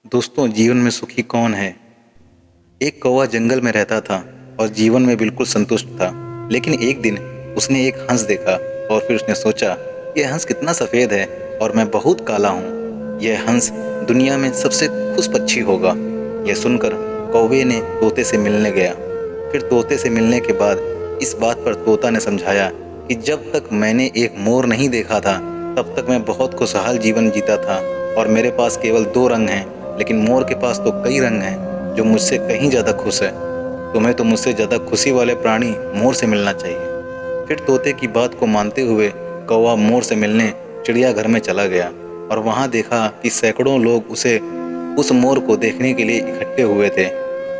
दोस्तों, जीवन में सुखी कौन है? एक कौवा जंगल में रहता था और जीवन में बिल्कुल संतुष्ट था। लेकिन एक दिन उसने एक हंस देखा और फिर उसने सोचा, यह हंस कितना सफ़ेद है और मैं बहुत काला हूँ। यह हंस दुनिया में सबसे खुश पक्षी होगा। यह सुनकर कौवे ने तोते से मिलने गया। फिर तोते से मिलने के बाद इस बात पर तोता ने समझाया कि जब तक मैंने एक मोर नहीं देखा था, तब तक मैं बहुत खुशहाल जीवन जीता था और मेरे पास केवल 2 रंग हैं, लेकिन मोर के पास तो कई रंग हैं जो मुझसे कहीं ज़्यादा खुश है। तुम्हें तो मुझसे ज़्यादा खुशी वाले प्राणी मोर से मिलना चाहिए। फिर तोते की बात को मानते हुए कौवा मोर से मिलने चिड़ियाघर में चला गया और वहाँ देखा कि सैकड़ों लोग उस मोर को देखने के लिए इकट्ठे हुए थे।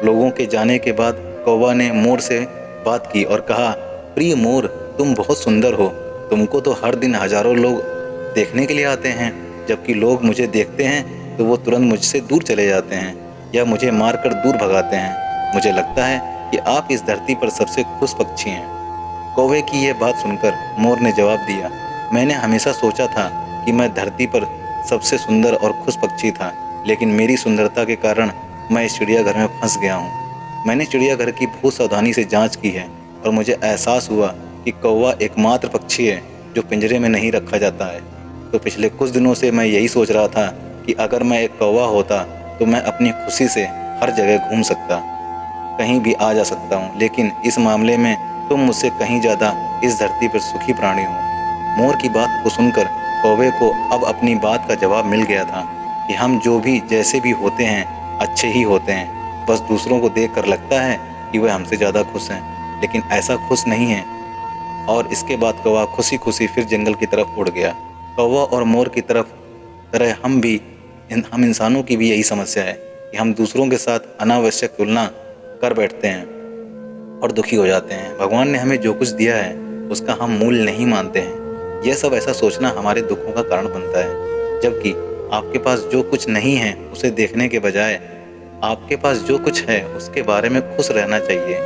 लोगों के जाने के बाद कौवा ने मोर से बात की और कहा, प्रिय मोर, तुम बहुत सुंदर हो। तुमको तो हर दिन हजारों लोग देखने के लिए आते हैं, जबकि लोग मुझे देखते हैं तो वो तुरंत मुझसे दूर चले जाते हैं या मुझे मारकर दूर भगाते हैं। मुझे लगता है कि आप इस धरती पर सबसे खुश पक्षी हैं। कौवे की यह बात सुनकर मोर ने जवाब दिया, मैंने हमेशा सोचा था कि मैं धरती पर सबसे सुंदर और खुश पक्षी था, लेकिन मेरी सुंदरता के कारण मैं इस चिड़ियाघर में फंस गया हूँ। मैंने चिड़ियाघर की बहुत सावधानी से जांच की है और मुझे एहसास हुआ कि कौवा एकमात्र पक्षी है जो पिंजरे में नहीं रखा जाता है। तो पिछले कुछ दिनों से मैं यही सोच रहा था कि अगर मैं एक कौवा होता तो मैं अपनी खुशी से हर जगह घूम सकता, कहीं भी आ जा सकता हूँ, लेकिन इस मामले में तुम मुझसे कहीं ज़्यादा इस धरती पर सुखी प्राणी हो। मोर की बात को सुनकर कौवे को अब अपनी बात का जवाब मिल गया था कि हम जो भी जैसे भी होते हैं अच्छे ही होते हैं। बस दूसरों को देख कर लगता है कि वह हमसे ज़्यादा खुश हैं, लेकिन ऐसा खुश नहीं है। और इसके बाद कौवा खुशी खुशी फिर जंगल की तरफ उड़ गया। कौवा और मोर की तरह हम इंसानों की भी यही समस्या है कि हम दूसरों के साथ अनावश्यक तुलना कर बैठते हैं और दुखी हो जाते हैं। भगवान ने हमें जो कुछ दिया है उसका हम मूल्य नहीं मानते हैं। यह सब ऐसा सोचना हमारे दुखों का कारण बनता है। जबकि आपके पास जो कुछ नहीं है उसे देखने के बजाय आपके पास जो कुछ है उसके बारे में खुश रहना चाहिए।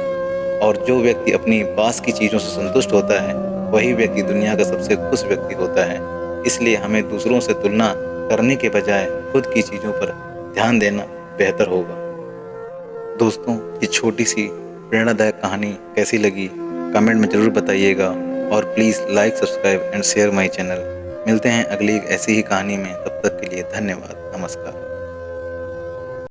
और जो व्यक्ति अपनी पास की चीज़ों से संतुष्ट होता है वही व्यक्ति दुनिया का सबसे खुश व्यक्ति होता है। इसलिए हमें दूसरों से तुलना करने के बजाय खुद की चीज़ों पर ध्यान देना बेहतर होगा। दोस्तों, ये छोटी सी प्रेरणादायक कहानी कैसी लगी कमेंट में ज़रूर बताइएगा और please like, subscribe and share my channel. मिलते हैं अगली एक ऐसी ही कहानी में। तब तक के लिए धन्यवाद। नमस्कार।